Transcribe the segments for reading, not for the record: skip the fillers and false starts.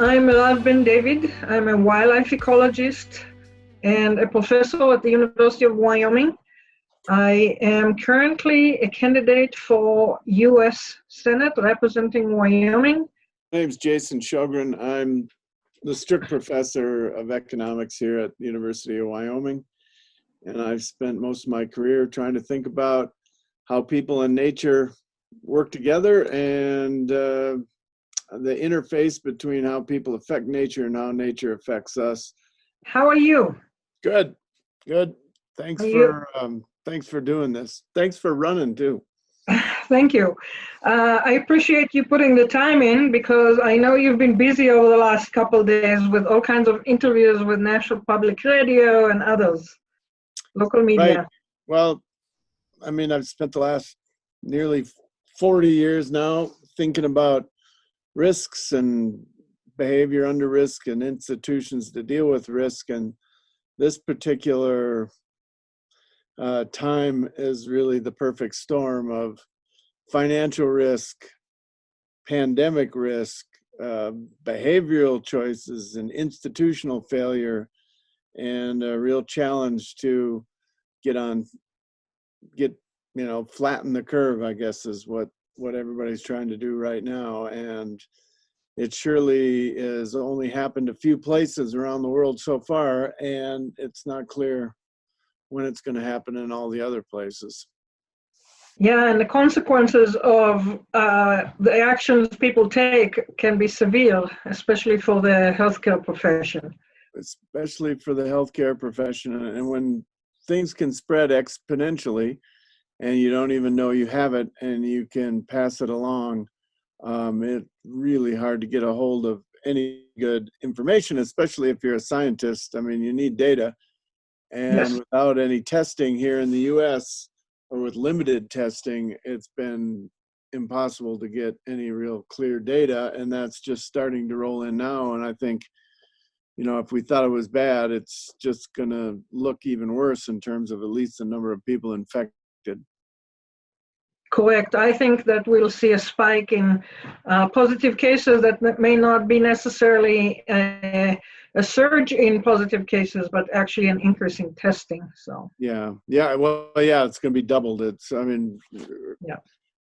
I'm Merav Ben David. I'm a wildlife ecologist and a professor at the University of Wyoming. I am currently a candidate for U.S. Senate representing Wyoming. My name's Jason Shogren. I'm the strict professor of economics here at the University of Wyoming. And I've spent most of my career trying to think about how people and nature work together and the interface between how people affect nature and how nature affects us. How are you? Good. Thanks for doing this. Thanks for running too. Thank you. I appreciate you putting the time in because I know you've been busy over the last couple of days with all kinds of interviews with National Public Radio and others, local media. Right. Well, I mean, I've spent the last nearly 40 years now thinking about risks and behavior under risk and institutions to deal with risk. And this particular time is really the perfect storm of financial risk, pandemic risk, behavioral choices, and institutional failure, and a real challenge to flatten the curve, I guess, is what everybody's trying to do right now. And it surely is only happened a few places around the world so far, and it's not clear when it's going to happen in all the other places. Yeah, and the consequences of the actions people take can be severe, especially for the healthcare profession. Especially for the healthcare profession. And when things can spread exponentially and you don't even know you have it and you can pass it along, it's really hard to get a hold of any good information, especially if you're a scientist. I mean, you need data. And Yes. Without any testing here in the U.S., or with limited testing, it's been impossible to get any real clear data. And that's just starting to roll in now. And I think, if we thought it was bad, it's just going to look even worse in terms of at least the number of people infected. Correct. I think that we'll see a spike in positive cases that may not be necessarily a surge in positive cases, but actually an increase in testing. So yeah, it's going to be doubled.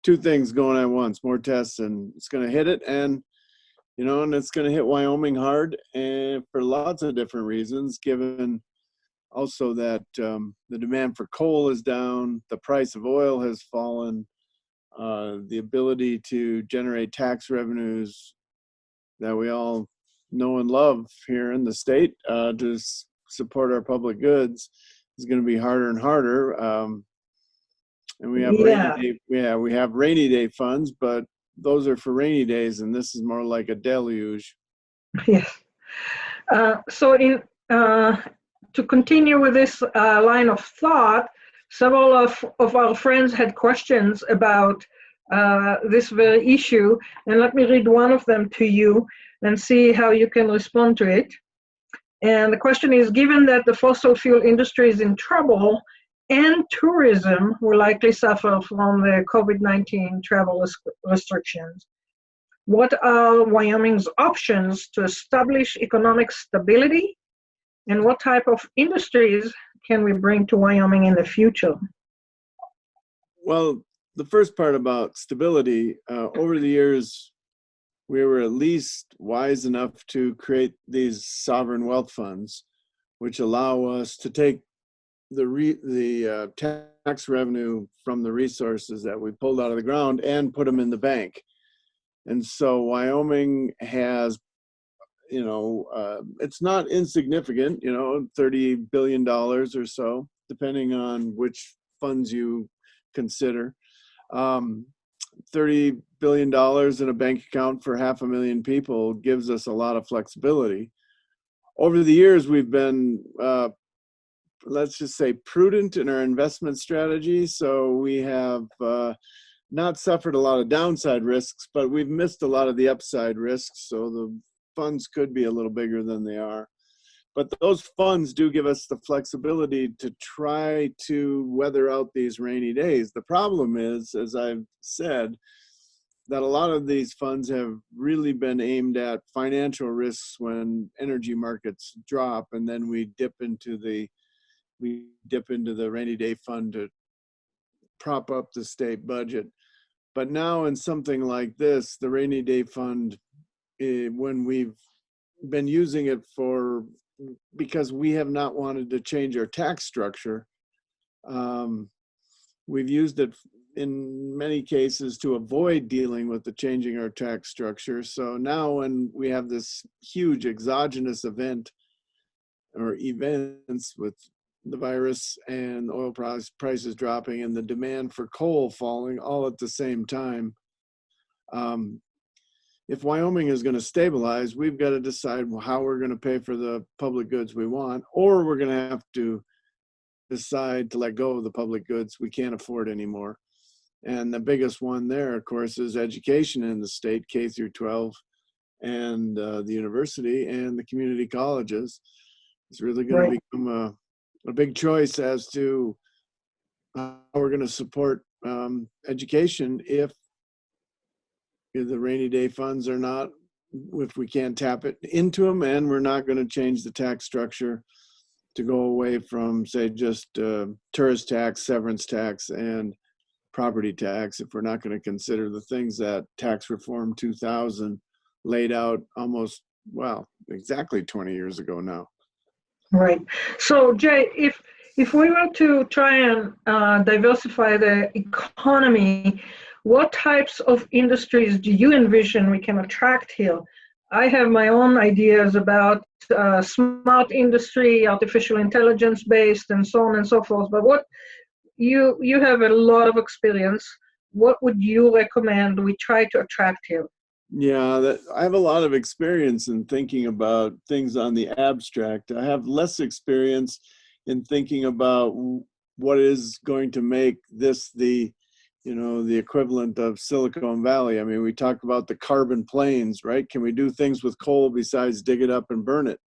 Two things going on at once: more tests, and it's going to hit it, and it's going to hit Wyoming hard, and for lots of different reasons. Given also that the demand for coal is down, the price of oil has fallen. The ability to generate tax revenues that we all know and love here in the state to support our public goods is going to be harder and harder. And we have we have rainy day funds, but those are for rainy days, and this is more like a deluge. Yes. To continue with this line of thought, several of our friends had questions about this very issue, and let me read one of them to you and see how you can respond to it. And the question is, given that the fossil fuel industry is in trouble and tourism will likely suffer from the COVID-19 travel restrictions, what are Wyoming's options to establish economic stability, and what type of industries can we bring to Wyoming in the future? Well, the first part about stability, over the years, we were at least wise enough to create these sovereign wealth funds, which allow us to take the tax revenue from the resources that we pulled out of the ground and put them in the bank. And so Wyoming has, it's not insignificant, $30 billion or so, depending on which funds you consider. $30 billion in a bank account for 500,000 people gives us a lot of flexibility. Over the years, we've been, let's just say, prudent in our investment strategy. So we have not suffered a lot of downside risks, but we've missed a lot of the upside risks. So the funds could be a little bigger than they are. But those funds do give us the flexibility to try to weather out these rainy days. The problem is, as I've said, that a lot of these funds have really been aimed at financial risks when energy markets drop, and then we dip into the rainy day fund to prop up the state budget. But now in something like this, the rainy day fund, when we've been using it because we have not wanted to change our tax structure, we've used it in many cases to avoid dealing with the changing our tax structure. So now when we have this huge exogenous event or events with the virus and oil prices dropping and the demand for coal falling all at the same time, if Wyoming is going to stabilize, we've got to decide how we're going to pay for the public goods we want, or we're going to have to decide to let go of the public goods we can't afford anymore. And the biggest one there, of course, is education in the state, K through 12, and the university and the community colleges. It's really going to become a big choice as to how we're going to support education if the rainy day funds are not, if we can't tap it into them, and we're not going to change the tax structure to go away from, say, just tourist tax, severance tax, and property tax, if we're not going to consider the things that Tax Reform 2000 laid out almost, exactly 20 years ago now. Right. So, Jay, if we were to try and diversify the economy, what types of industries do you envision we can attract here? I have my own ideas about smart industry, artificial intelligence based, and so on and so forth. But what you have a lot of experience. What would you recommend we try to attract here? Yeah, I have a lot of experience in thinking about things on the abstract. I have less experience in thinking about what is going to make this the equivalent of Silicon Valley. I mean, we talked about the carbon plains, right? Can we do things with coal besides dig it up and burn it?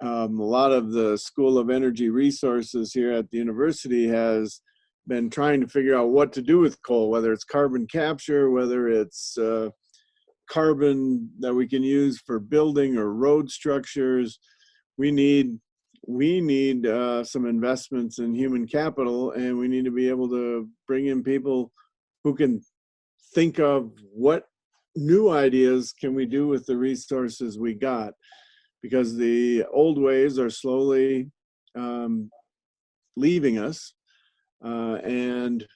A lot of the School of Energy Resources here at the university has been trying to figure out what to do with coal, whether it's carbon capture, whether it's carbon that we can use for building or road structures. We need some investments in human capital, and we need to be able to bring in people who can think of what new ideas can we do with the resources we got, because the old ways are slowly leaving us, and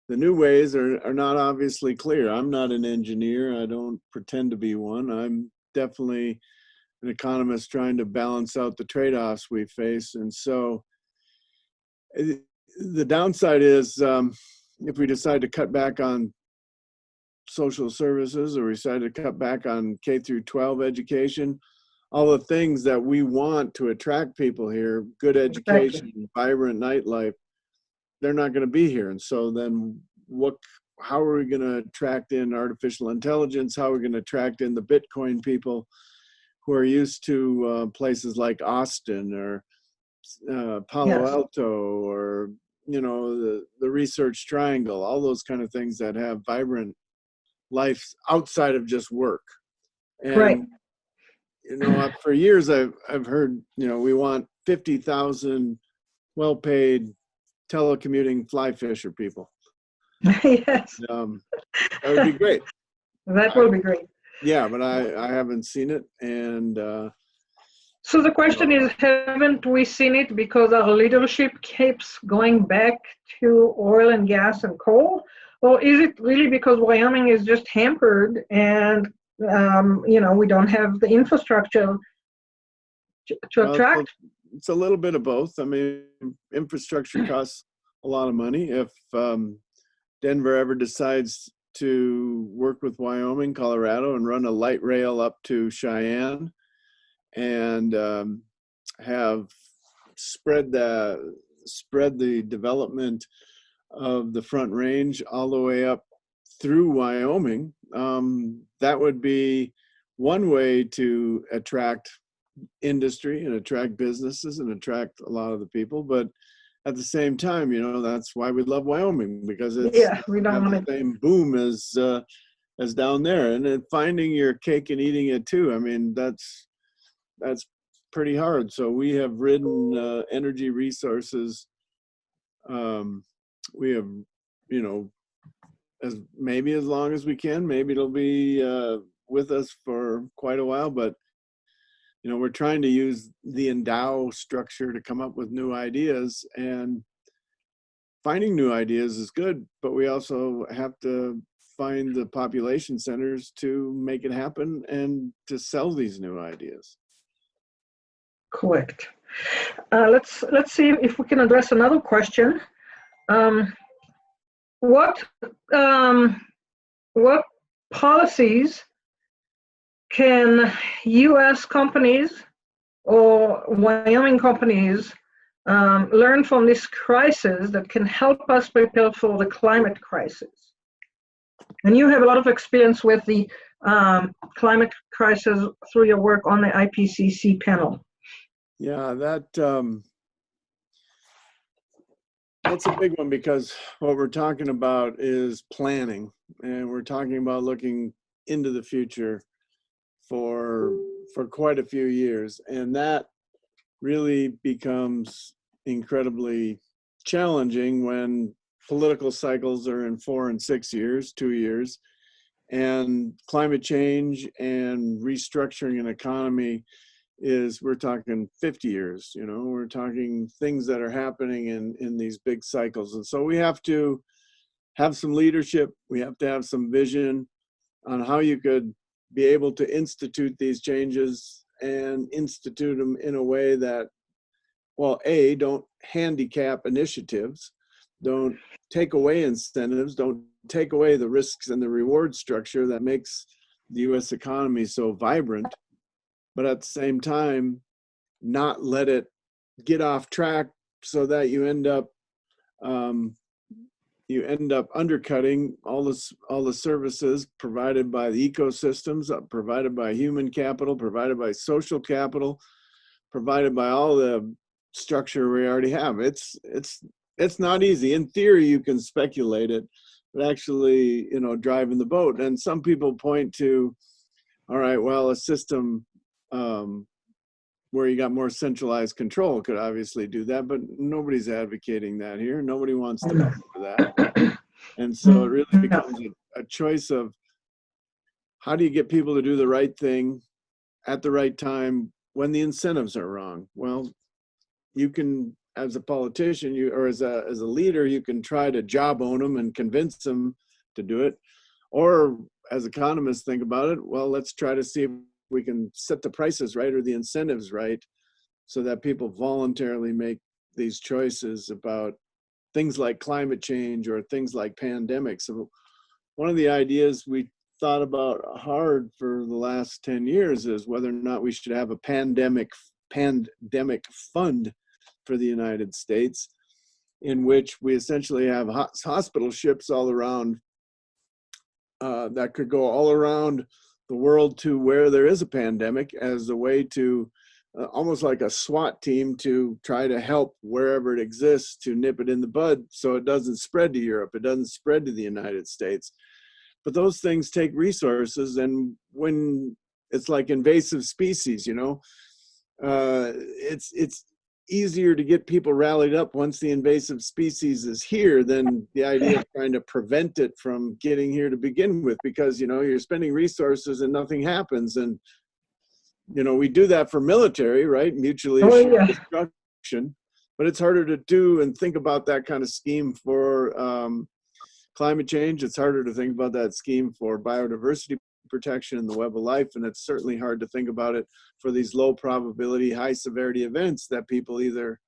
the new ways are not obviously clear. I'm not an engineer. I don't pretend to be one. I'm definitely an economist trying to balance out the trade-offs we face. And so the downside is if we decide to cut back on social services, or we decide to cut back on K through 12 education, all the things that we want to attract people here, good education, vibrant nightlife, they're not going to be here. And so then how are we going to attract in artificial intelligence? How are we going to attract in the Bitcoin people who are used to places like Austin or Palo Alto, or the Research Triangle, all those kind of things that have vibrant life outside of just work. And for years I've heard we want 50,000 well-paid telecommuting fly fisher people. Yes. That would be great. That will be great. Yeah, but I haven't seen it. And so the question is, haven't we seen it because our leadership keeps going back to oil and gas and coal? Or is it really because Wyoming is just hampered and, we don't have the infrastructure to attract? It's a little bit of both. I mean, infrastructure costs a lot of money. If Denver ever decides to work with Wyoming, Colorado, and run a light rail up to Cheyenne, and have spread the development of the Front Range all the way up through Wyoming, that would be one way to attract industry and attract businesses and attract a lot of the people. But at the same time, that's why we love Wyoming, because it's we don't want the same boom as as down there, and then finding your cake and eating it too. I mean, that's pretty hard. So we have ridden energy resources. We have, you know, as long as we can. Maybe it'll be with us for quite a while, but you know, we're trying to use the endow structure to come up with new ideas, and finding new ideas is good, but we also have to find the population centers to make it happen and to sell these new ideas. Correct. Let's see if we can address another question. What policies can U.S. companies or Wyoming companies learn from this crisis that can help us prepare for the climate crisis? And you have a lot of experience with the climate crisis through your work on the IPCC panel. Yeah, that's a big one, because what we're talking about is planning, and we're talking about looking into the future for quite a few years, and that really becomes incredibly challenging when political cycles are in 4 and 6 years, 2 years, and climate change and restructuring an economy we're talking 50 years. You know, we're talking things that are happening in these big cycles. And so we have to have some leadership. We have to have some vision on how you could be able to institute these changes and institute them in a way that, well, A, don't handicap initiatives, don't take away incentives, don't take away the risks and the reward structure that makes the U.S. economy so vibrant, but at the same time, not let it get off track so that you end up undercutting all the services provided by the ecosystems, provided by human capital, provided by social capital, provided by all the structure we already have. It's not easy. In theory, you can speculate it, but actually, you know, driving the boat. And some people point to, all right, well, a system where you got more centralized control could obviously do that, but nobody's advocating that here. Nobody wants to pay for that. And so it really becomes a choice of how do you get people to do the right thing at the right time when the incentives are wrong? Well, you can, as a politician, or as a leader, you can try to job own them and convince them to do it. Or as economists think about it, well, let's try to see if we can set the prices right or the incentives right so that people voluntarily make these choices about things like climate change or things like pandemics. So one of the ideas we thought about hard for the last 10 years is whether or not we should have a pandemic fund for the United States, in which we essentially have hospital ships all around that could go all around the world to where there is a pandemic, as a way to almost like a SWAT team to try to help wherever it exists to nip it in the bud so it doesn't spread to Europe, it doesn't spread to the United States. But those things take resources, and when it's like invasive species, you know, it's easier to get people rallied up once the invasive species is here than the idea of trying to prevent it from getting here to begin with, because, you know, you're spending resources and nothing happens. And, you know, we do that for military, right? Mutually assured destruction, but it's harder to do and think about that kind of scheme for climate change. It's harder to think about that scheme for biodiversity protection and the web of life, and it's certainly hard to think about it for these low probability, high severity events that people either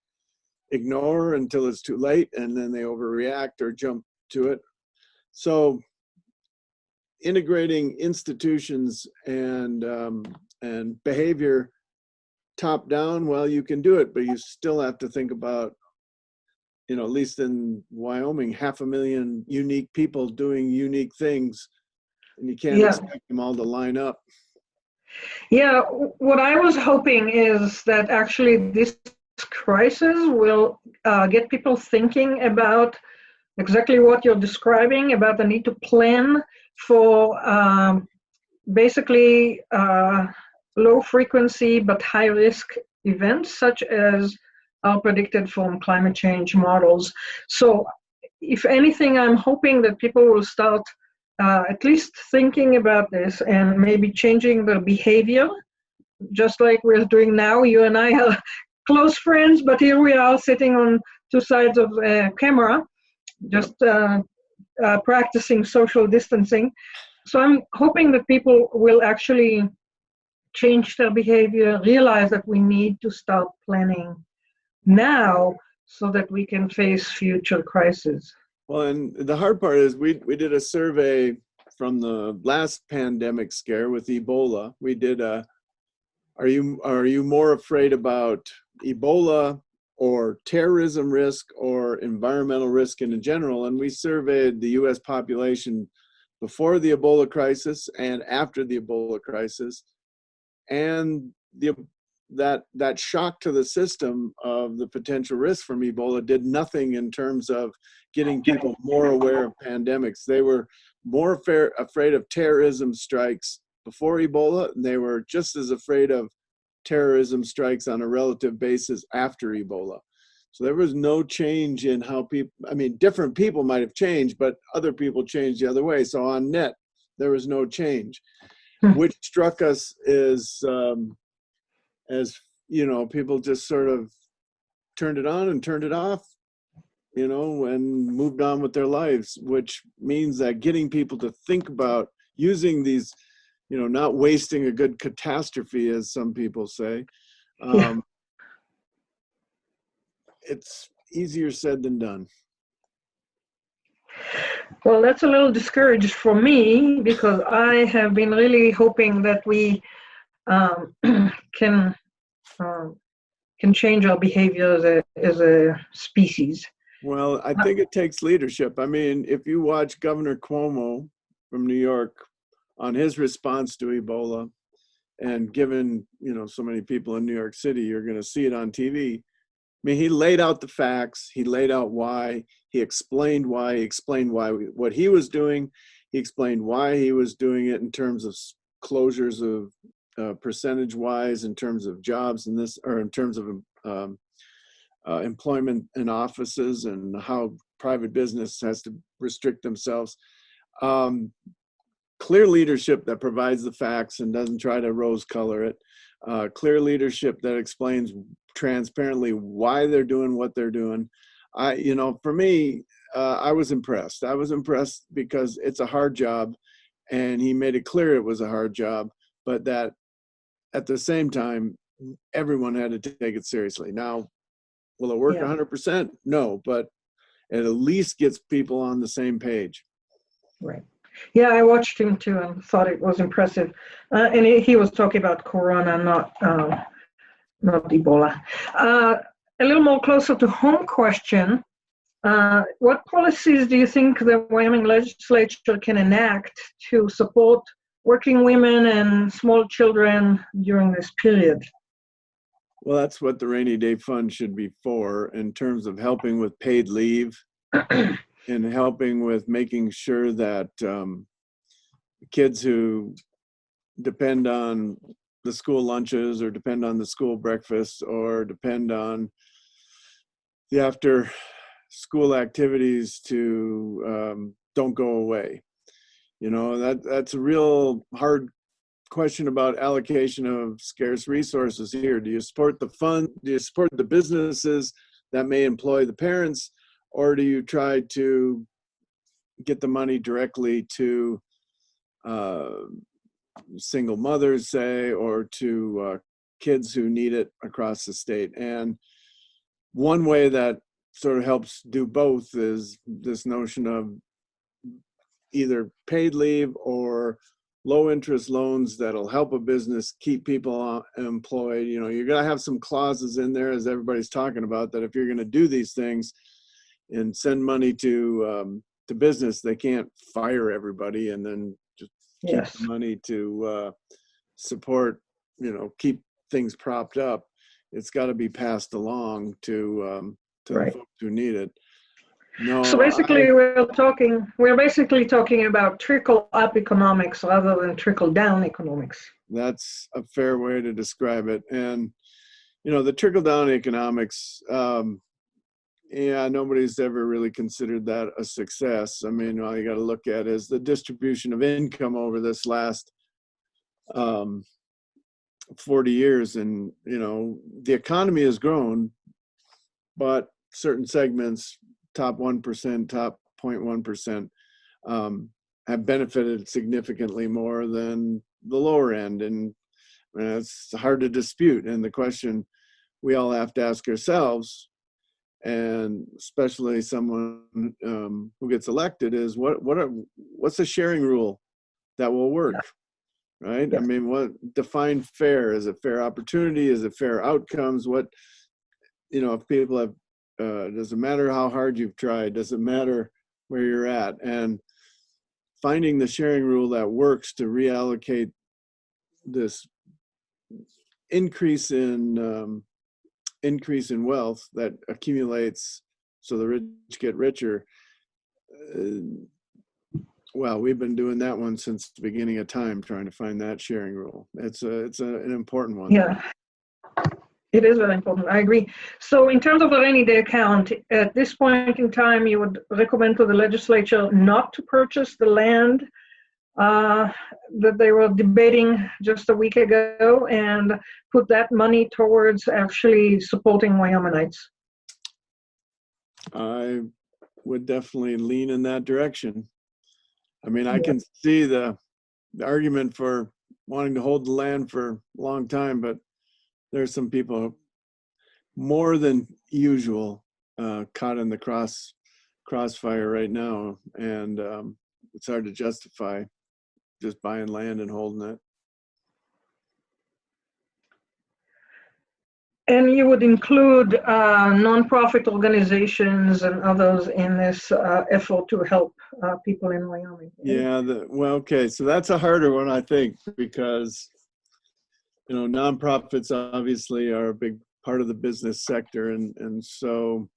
ignore until it's too late and then they overreact or jump to it. So integrating institutions and behavior top down, well, you can do it, but you still have to think about, you know, at least in Wyoming, 500,000 unique people doing unique things, and you can't expect them all to line up. Yeah, what I was hoping is that actually this crisis will get people thinking about exactly what you're describing, about the need to plan for basically low frequency but high risk events, such as are predicted from climate change models. So if anything, I'm hoping that people will start at least thinking about this and maybe changing their behavior, just like we're doing now. You and I are close friends, but here we are sitting on two sides of the camera, just practicing social distancing. So I'm hoping that people will actually change their behavior, realize that we need to start planning now so that we can face future crises. Well, and the hard part is we did a survey from the last pandemic scare with Ebola. We did a, are you more afraid about Ebola or terrorism risk or environmental risk in general? And we surveyed the US population before the Ebola crisis and after the Ebola crisis. And that shock to the system of the potential risk from Ebola did nothing in terms of getting people more aware of pandemics. They were more afraid of terrorism strikes before Ebola, and they were just as afraid of terrorism strikes on a relative basis after Ebola. So there was no change in how people, I mean, different people might have changed, but other people changed the other way. So on net, there was no change, which struck us as, you know, people just sort of turned it on and turned it off, you know, and moved on with their lives, which means that getting people to think about using these, you know, not wasting a good catastrophe, as some people say, it's easier said than done. Well, that's a little discouraged for me, because I have been really hoping that we can change our behavior as a species. Well, I think it takes leadership. I mean, if you watch Governor Cuomo from New York on his response to Ebola, and given, you know, so many people in New York City, you're going to see it on TV. I mean, he laid out the facts. He laid out why. He explained why. He explained why what he was doing. He explained why he was doing it in terms of closures of percentage-wise, in terms of jobs and this, or in terms of employment in offices, and how private business has to restrict themselves. Clear leadership that provides the facts and doesn't try to rose color it. Clear leadership that explains transparently why they're doing what they're doing. You know, for me, I was impressed. I was impressed because it's a hard job, and he made it clear it was a hard job, but that at the same time, everyone had to take it seriously. Now, will it work 100%? No, but it at least gets people on the same page. Right. Yeah, I watched him too and thought it was impressive. And he was talking about Corona, not Ebola. A little more closer to home question. What policies do you think the Wyoming legislature can enact to support working women and small children during this period? Well, that's what the rainy day fund should be for, in terms of helping with paid leave and helping with making sure that kids who depend on the school lunches, or depend on the school breakfast, or depend on the after school activities to don't go away. You know, that's a real hard question about allocation of scarce resources here. Do you support the fund? Do you support the businesses that may employ the parents, or do you try to get the money directly to single mothers, say, or to kids who need it across the state? And one way that sort of helps do both is this notion of either paid leave or low interest loans that'll help a business keep people employed. You know, you're going to have some clauses in there, as everybody's talking about, that if you're going to do these things and send money to business, they can't fire everybody and then just keep the money to support, you know, keep things propped up. It's got to be passed along to the folks who need it. No, So basically, we're basically talking about trickle-up economics rather than trickle-down economics. that's a fair way to describe it. And, you know, the trickle-down economics, yeah, nobody's ever really considered that a success. I mean, all you got to look at is the distribution of income over this last 40 years. And, you know, the economy has grown, but certain segments, top 1%, top 0.1%, have benefited significantly more than the lower end. And it's hard to dispute. And the question we all have to ask ourselves, and especially someone who gets elected, is what's a sharing rule that will work, right? Yeah. I mean, what define fair? Is it fair opportunity? Is it fair outcomes? What, you know, if people have, doesn't matter how hard you've tried, doesn't matter where you're at, and finding the sharing rule that works to reallocate this increase in wealth that accumulates so the rich get richer. Well, we've been doing that one since the beginning of time, trying to find that sharing rule. It's an important one. Yeah, it is very important. I agree. So in terms of the rainy day account, at this point in time, you would recommend to the legislature not to purchase the land that they were debating just a week ago and put that money towards actually supporting Wyomingites. I would definitely lean in that direction. I mean, I can see the argument for wanting to hold the land for a long time, but there's some people more than usual caught in the crossfire right now, and it's hard to justify just buying land and holding it. And you would include nonprofit organizations and others in this effort to help people in Wyoming. Yeah, well, okay, so that's a harder one, I think, because, you know, nonprofits obviously are a big part of the business sector, and so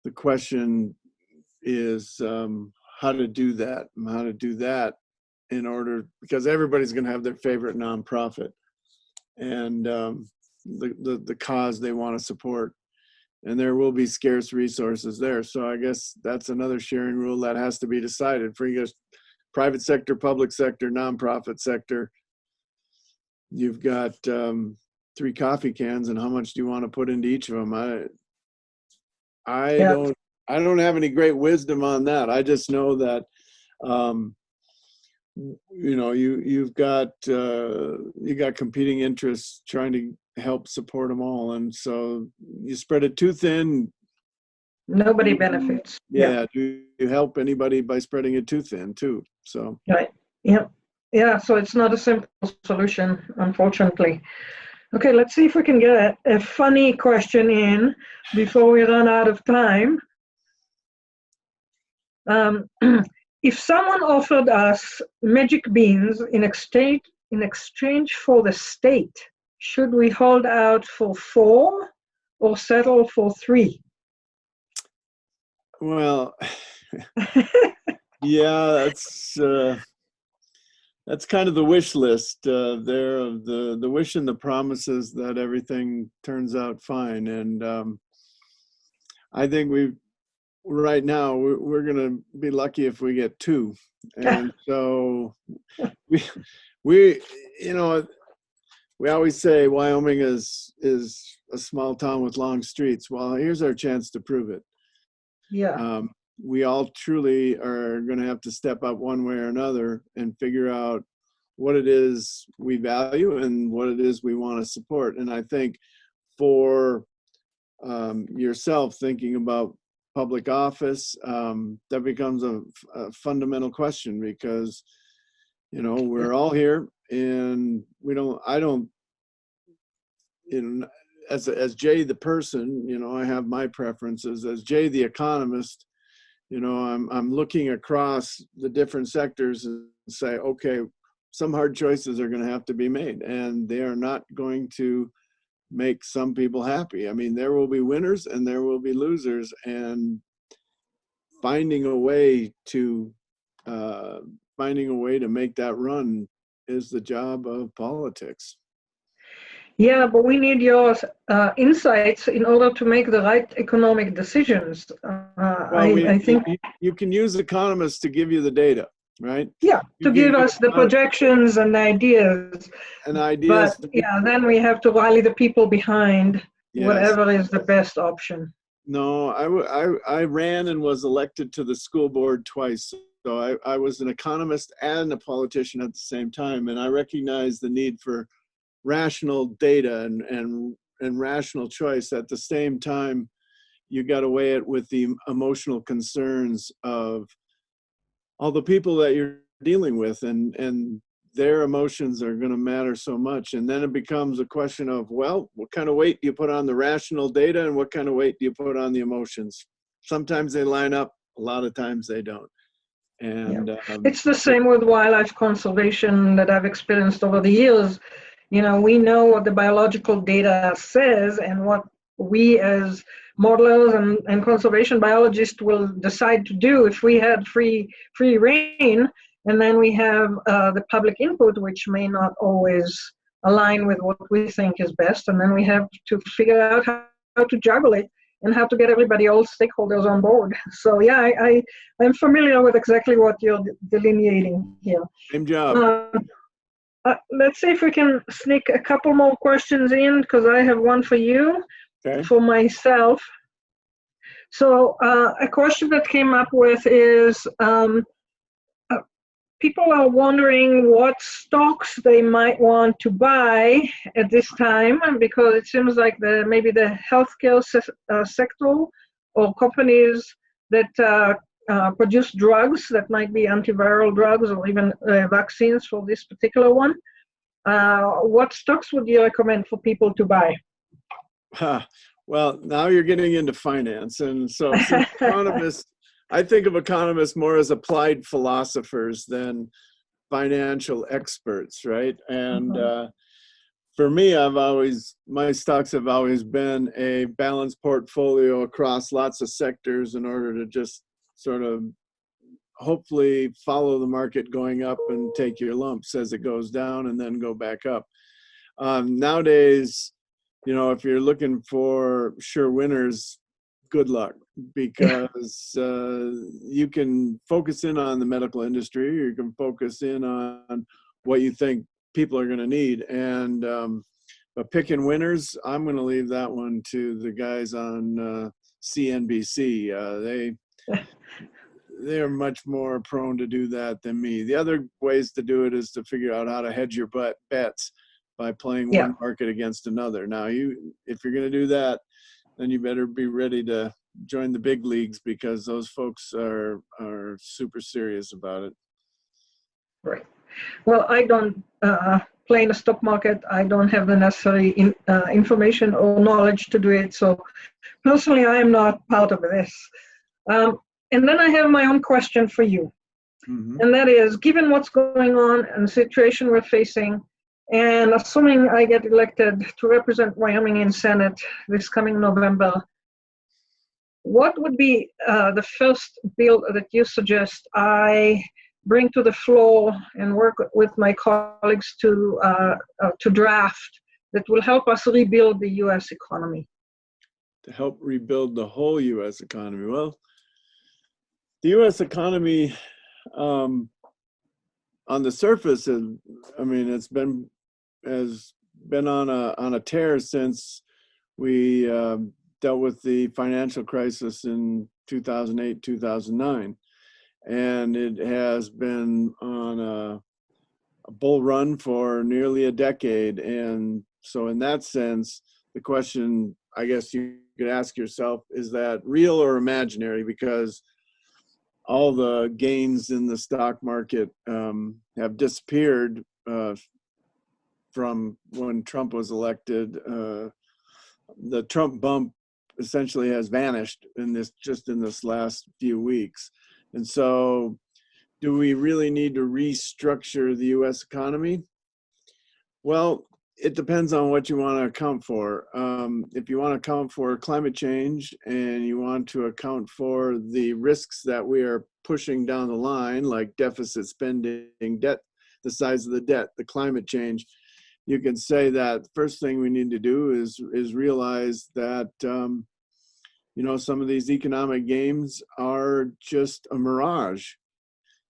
the question is how to do that in order, because everybody's going to have their favorite nonprofit and the cause they want to support, and there will be scarce resources there. So I guess that's another sharing rule that has to be decided for you guys. Private sector, public sector, nonprofit sector. You've got 3 coffee cans, and how much do you want to put into each of them? I don't have any great wisdom on that. I just know that you know, you've got competing interests trying to help support them all, and so you spread it too thin, nobody benefits. Yeah. Do you help anybody by spreading it too thin too? So Right. Yeah. So it's not a simple solution, unfortunately. Okay, let's see if we can get a funny question in before we run out of time. If someone offered us magic beans in exchange for the state, should we hold out for 4 or settle for 3? Well, yeah, that's kind of the wish list there, of the wish and the promises that everything turns out fine. And I think right now we're going to be lucky if we get 2. And so we you know, we always say Wyoming is a small town with long streets. Well, here's our chance to prove it. Yeah. We all truly are going to have to step up one way or another and figure out what it is we value and what it is we want to support. And I think for yourself thinking about public office, that becomes a fundamental question, because, you know, we're all here, and I don't, you know, as Jay the person, you know, I have my preferences. As Jay the economist, you know, I'm looking across the different sectors and say, okay, some hard choices are going to have to be made, and they are not going to make some people happy. I mean, there will be winners and there will be losers, and finding a way to make that run is the job of politics. Yeah, but we need your insights in order to make the right economic decisions. I think you can use economists to give you the data, right? Yeah, to give us the projections and ideas. But yeah, then we have to rally the people behind whatever is the best option. No, I ran and was elected to the school board twice. So I was an economist and a politician at the same time, and I recognize the need for rational data and rational choice. At the same time, you got to weigh it with the emotional concerns of all the people that you're dealing with, and their emotions are going to matter so much. And then it becomes a question of, well, what kind of weight do you put on the rational data and what kind of weight do you put on the emotions? Sometimes they line up, a lot of times they don't. And it's the same with wildlife conservation that I've experienced over the years. You know, we know what the biological data says and what we as modelers and conservation biologists will decide to do if we had free reign. And then we have the public input, which may not always align with what we think is best. And then we have to figure out how to juggle it and how to get everybody, all stakeholders on board. So yeah, I'm familiar with exactly what you're delineating here. Same job. Let's see if we can sneak a couple more questions in, because I have one for you, for myself. So a question that came up with is, people are wondering what stocks they might want to buy at this time, because it seems like maybe the healthcare sector or companies that produce drugs that might be antiviral drugs or even vaccines for this particular one. What stocks would you recommend for people to buy? Well, now you're getting into finance. And so since economists, I think of economists more as applied philosophers than financial experts, right? And for me, my stocks have always been a balanced portfolio across lots of sectors in order to just sort of hopefully follow the market going up and take your lumps as it goes down and then go back up. Nowadays, you know, if you're looking for sure winners, good luck, because you can focus in on the medical industry, or you can focus in on what you think people are going to need. And but picking winners, I'm going to leave that one to the guys on CNBC. They're much more prone to do that than me. The other ways to do it is to figure out how to hedge your bets by playing one market against another. Now, if you're going to do that, then you better be ready to join the big leagues, because those folks are super serious about it. Right. Well, I don't play in the stock market. I don't have the necessary information or knowledge to do it. So personally, I am not part of this. And then I have my own question for you. And that is, given what's going on and the situation we're facing, and assuming I get elected to represent Wyoming in Senate this coming November, what would be the first bill that you suggest I bring to the floor and work with my colleagues to draft that will help us rebuild the U.S. economy? To help rebuild the whole U.S. economy? Well, the U.S. economy, on the surface, has been on a tear since we dealt with the financial crisis in 2008, 2009. And it has been on a bull run for nearly a decade. And so in that sense, the question I guess you could ask yourself, is that real or imaginary? Because all the gains in the stock market have disappeared from when Trump was elected. The Trump bump essentially has vanished in this last few weeks. And so do we really need to restructure the U.S. economy? Well, it depends on what you want to account for. If you want to account for climate change and you want to account for the risks that we are pushing down the line, like deficit spending, debt, the size of the debt, the climate change, you can say that the first thing we need to do is realize that some of these economic games are just a mirage,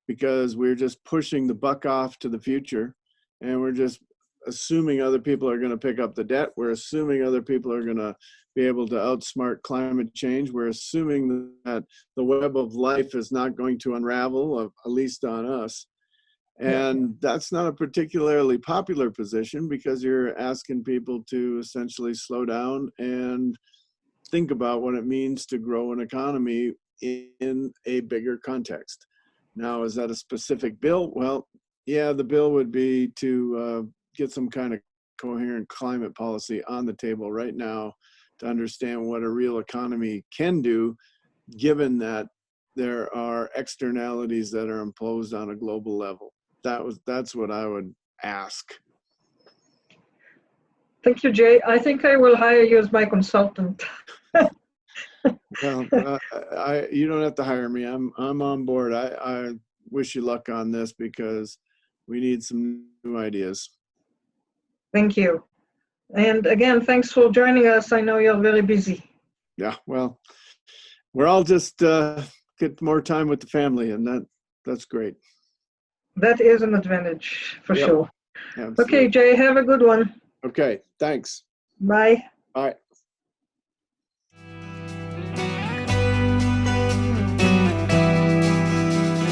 because we're just pushing the buck off to the future, and we're just assuming other people are going to pick up the debt. We're assuming other people are going to be able to outsmart climate change. We're assuming that the web of life is not going to unravel, at least on us. And that's not a particularly popular position, because you're asking people to essentially slow down and think about what it means to grow an economy in a bigger context. Now, is that a specific bill? Well, yeah, the bill would be to get some kind of coherent climate policy on the table right now to understand what a real economy can do, given that there are externalities that are imposed on a global level. That's what I would ask. Thank you, Jay. I think I will hire you as my consultant. Well, you don't have to hire me. I'm on board. I wish you luck on this, because we need some new ideas. Thank you. And again, thanks for joining us. I know you're very busy. Yeah, well, we're all just get more time with the family, and that's great. That is an advantage for sure. Absolutely. Okay, Jay, have a good one. Okay, thanks. Bye. Bye.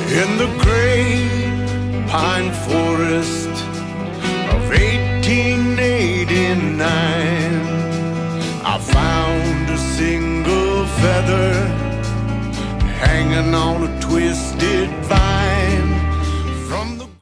In the great pine forest of 1889, I found a single feather hanging on a twisted vine.